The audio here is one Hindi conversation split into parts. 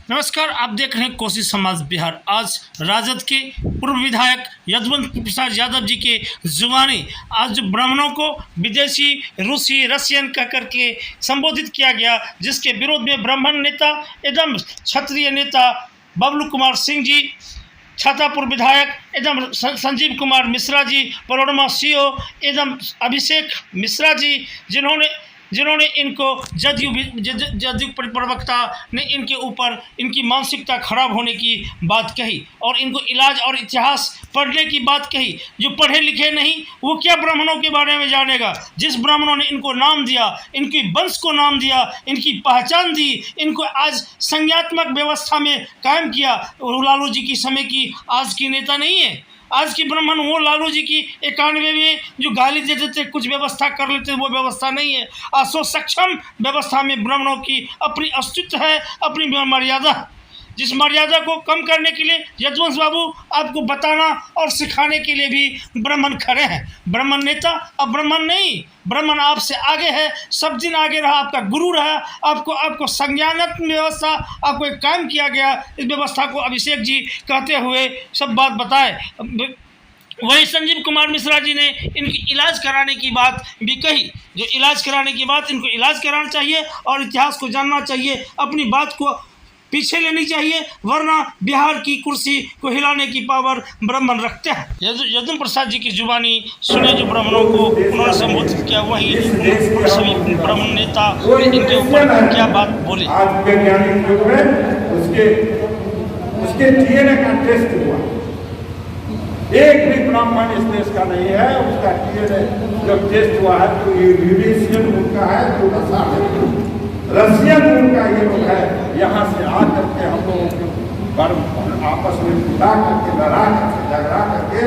नमस्कार, आप देख रहे हैं कोशिश समाज बिहार। आज राजद के पूर्व विधायक यदुवंश प्रसाद यादव जी के जुबानी आज जो ब्राह्मणों को विदेशी, रूसी, रशियन कह करके संबोधित किया गया, जिसके विरोध में ब्राह्मण नेता एवं क्षत्रिय नेता बबलू कुमार सिंह जी, छातापुर विधायक एवं संजीव कुमार मिश्रा जी, परोड़मा सीओ एवं अभिषेक मिश्रा जी, जिन्होंने इनको जदयू प्रवक्ता ने इनके ऊपर इनकी मानसिकता खराब होने की बात कही और इनको इलाज और इतिहास पढ़ने की बात कही। जो पढ़े लिखे नहीं वो क्या ब्राह्मणों के बारे में जानेगा। जिस ब्राह्मणों ने इनको नाम दिया, इनकी वंश को नाम दिया, इनकी पहचान दी, इनको आज संज्ञात्मक व्यवस्था में कायम किया, वो लालू जी की समय की आज की नेता नहीं है। आज की ब्राह्मण वो लालू जी की 91 में जो गाली देते थे, कुछ व्यवस्था कर लेते, वो व्यवस्था नहीं है। आज सो सक्षम व्यवस्था में ब्राह्मणों की अपनी अस्तित्व है, अपनी मर्यादा। जिस मर्यादा को कम करने के लिए यदुवंश बाबू आपको बताना और सिखाने के लिए भी ब्राह्मण खड़े हैं। ब्राह्मण नेता अब ब्राह्मण नहीं, ब्राह्मण आपसे आगे है, सब दिन आगे रहा, आपका गुरु रहा। आपको संज्ञानात्मक व्यवस्था आपको एक कायम किया गया। इस व्यवस्था को अभिषेक जी कहते हुए सब बात बताए। वहीं संजीव कुमार मिश्रा जी ने इनकी इलाज कराने की बात भी कही। जो इलाज कराने की बात, इनको इलाज कराना चाहिए और इतिहास को जानना चाहिए, अपनी बात को पीछे लेनी चाहिए, वरना बिहार की कुर्सी को हिलाने की पावर ब्राह्मण रखते हैं। यदुवंश प्रसाद जी की जुबानी सुने जो ब्राह्मणों को उन्होंने संबोधित किया, वही सभी ब्राह्मण नेता इनके ऊपर क्या बात बोले। आज वैज्ञानिक युग में उसके डीएनए का टेस्ट हुआ, एक भी ब्राह्मण इस देश का नहीं है, उसका डीएनए जब टेस्ट हुआ है तो ये यूरेशियन उनका है, जो नशा है रशियन उनका ये लोग है। यहाँ से आ करके हम लोगों को आपस में बुला करके लड़ा करके झगड़ा करके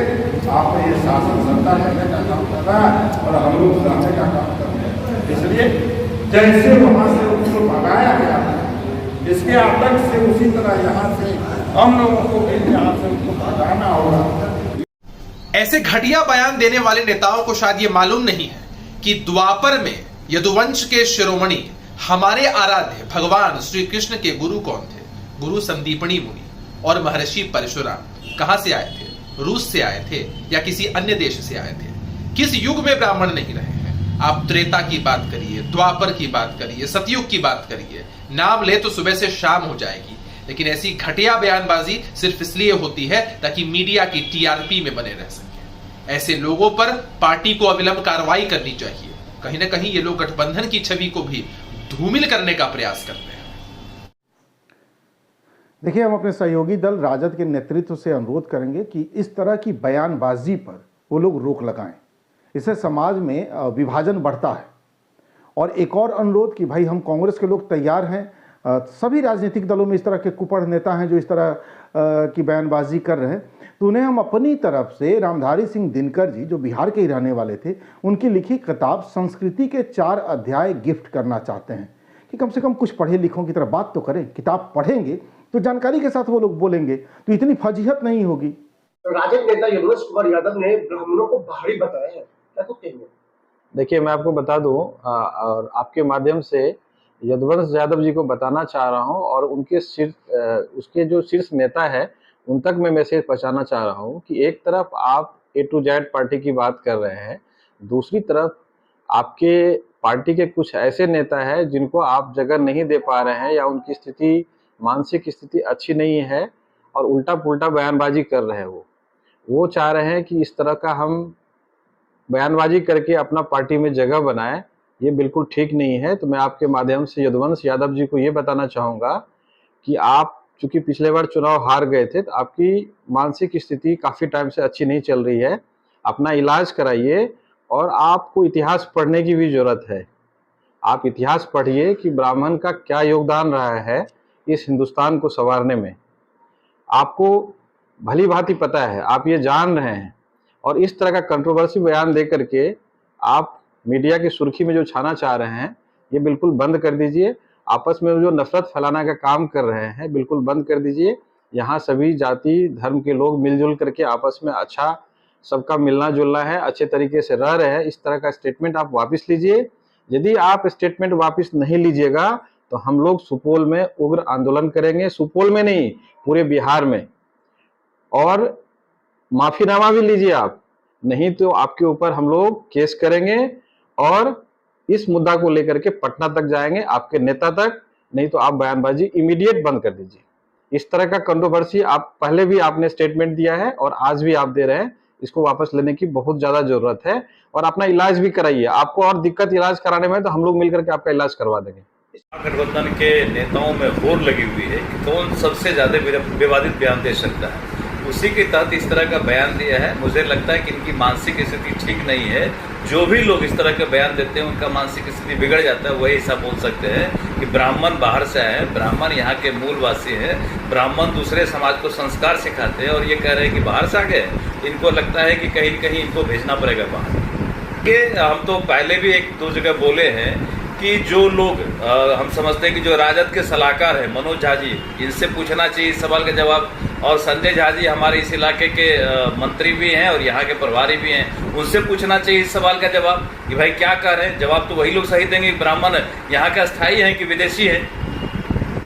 आप ये शासन सत्ता करने का काम कर रहा है और हम लोग रहने का काम कर रहे हैं। इसलिए जैसे वहाँ से उसको भगाया गया, इसके आतंक से उसी तरह यहाँ से हम लोगों को भी यहाँ से उसको भगाना होगा। ऐसे घटिया बयान देने वाले नेताओं को शायद ये मालूम नहीं है कि द्वापर में यदुवंश के शिरोमणि हमारे आराध्य भगवान श्री कृष्ण के गुरु कौन थे? गुरु संदीपनी मुनि और महर्षि परशुराम कहां से आए थे? रूस से आए थे या किसी अन्य देश से आए थे? किस युग में ब्राह्मण नहीं रहे हैं? आप त्रेता की बात करिए, द्वापर की बात करिए, सतयुग की बात करिए, नाम ले तो सुबह से शाम हो जाएगी। लेकिन ऐसी घटिया बयानबाजी सिर्फ इसलिए होती है ताकि मीडिया की टीआरपी में बने रह सके। ऐसे लोगों पर पार्टी को अविलंब कार्रवाई करनी चाहिए। कहीं ना कहीं ये लोग गठबंधन की छवि को भी धूमिल करने का प्रयास करते हैं। देखिए, हम अपने सहयोगी दल राजद के नेतृत्व से अनुरोध करेंगे कि इस तरह की बयानबाजी पर वो लोग रोक लगाएं। इससे समाज में विभाजन बढ़ता है। और एक और अनुरोध कि भाई, हम कांग्रेस के लोग तैयार हैं, सभी राजनीतिक दलों में इस तरह के कुपड़ नेता हैं जो इस तरह की बयानबाजी कर रहे हैं, तो उन्हें हम अपनी तरफ से रामधारी सिंह दिनकर जी, जो बिहार के ही रहने वाले थे, उनकी लिखी किताब संस्कृति के 4 अध्याय गिफ्ट करना चाहते हैं कि कम से कम कुछ पढ़े लिखों की तरह बात तो करें। किताब पढ़ेंगे तो जानकारी के साथ वो लोग बोलेंगे, तो इतनी फजीहत नहीं होगी। तो राजद नेता यदुवंश कुमार यादव ने ब्राह्मणों को बाहरी बताया है, क्या कुछ कहेंगे? देखिए, मैं आपको बता दूं और आपके माध्यम से यदुवंश यादव जी को बताना चाह रहा हूं और उसके जो शीर्ष नेता है उन तक मैं मैसेज पहुंचाना चाह रहा हूं कि एक तरफ आप A to Z पार्टी की बात कर रहे हैं, दूसरी तरफ आपके पार्टी के कुछ ऐसे नेता हैं जिनको आप जगह नहीं दे पा रहे हैं या उनकी स्थिति, मानसिक स्थिति अच्छी नहीं है और उल्टा पुल्टा बयानबाजी कर रहे हैं। वो चाह रहे हैं कि इस तरह का हम बयानबाजी करके अपना पार्टी में जगह बनाए। ये बिल्कुल ठीक नहीं है। तो मैं आपके माध्यम से यदुवंश यादव जी को ये बताना चाहूँगा कि आप चूंकि पिछले बार चुनाव हार गए थे, तो आपकी मानसिक स्थिति काफ़ी टाइम से अच्छी नहीं चल रही है। अपना इलाज कराइए और आपको इतिहास पढ़ने की भी ज़रूरत है। आप इतिहास पढ़िए कि ब्राह्मण का क्या योगदान रहा है इस हिंदुस्तान को संवारने में। आपको भली भांति पता है, आप ये जान रहे हैं। और इस तरह का कंट्रोवर्सी बयान दे करके आप मीडिया की सुर्खी में जो छाना चाह रहे हैं, ये बिल्कुल बंद कर दीजिए। आपस में जो नफरत फैलाना का काम कर रहे हैं, बिल्कुल बंद कर दीजिए। यहाँ सभी जाति धर्म के लोग मिलजुल करके आपस में अच्छा सबका मिलना जुलना है, अच्छे तरीके से रह रहे हैं। इस तरह का स्टेटमेंट आप वापस लीजिए। यदि आप स्टेटमेंट वापस नहीं लीजिएगा तो हम लोग सुपौल में उग्र आंदोलन करेंगे, सुपौल में नहीं पूरे बिहार में। और माफीनामा भी लीजिए आप, नहीं तो आपके ऊपर हम लोग केस करेंगे और इस मुद्दा को लेकर के पटना तक जाएंगे, आपके नेता तक। नहीं तो आप बयानबाजी इमीडिएट बंद कर दीजिए। इस तरह का कंट्रोवर्सी आप पहले भी आपने स्टेटमेंट दिया है और आज भी आप दे रहे हैं, इसको वापस लेने की बहुत ज्यादा जरूरत है। और अपना इलाज भी कराइए, आपको और दिक्कत इलाज कराने में तो हम लोग मिलकर के आपका इलाज करवा देंगे। गठबंधन के नेताओं में होड़ लगी हुई है कि कौन सबसे ज्यादा विवादित बयान दे सकता है, उसी के तहत इस तरह का बयान दिया है। मुझे लगता है कि इनकी मानसिक स्थिति ठीक नहीं है। जो भी लोग इस तरह का बयान देते हैं उनका मानसिक स्थिति बिगड़ जाता है। वही ऐसा बोल सकते हैं कि ब्राह्मण बाहर से आए हैं, ब्राह्मण यहाँ के मूलवासी हैं, ब्राह्मण दूसरे समाज को संस्कार सिखाते हैं और ये कह रहे हैं कि बाहर से आ गए। इनको लगता है कि कहीं न कहीं इनको भेजना पड़ेगा बाहर। हम तो पहले भी एक दो जगह बोले हैं कि जो लोग हम समझते हैं कि जो राजद के सलाहकार हैं मनोज झा जी, इनसे पूछना चाहिए इस सवाल का जवाब। और संजय झा जी हमारे इस इलाके के मंत्री भी हैं और यहाँ के प्रभारी भी हैं, उनसे पूछना चाहिए इस सवाल का जवाब कि भाई क्या कह रहे हैं। जवाब तो वही लोग सही देंगे, ब्राह्मण यहाँ का स्थायी है कि विदेशी है।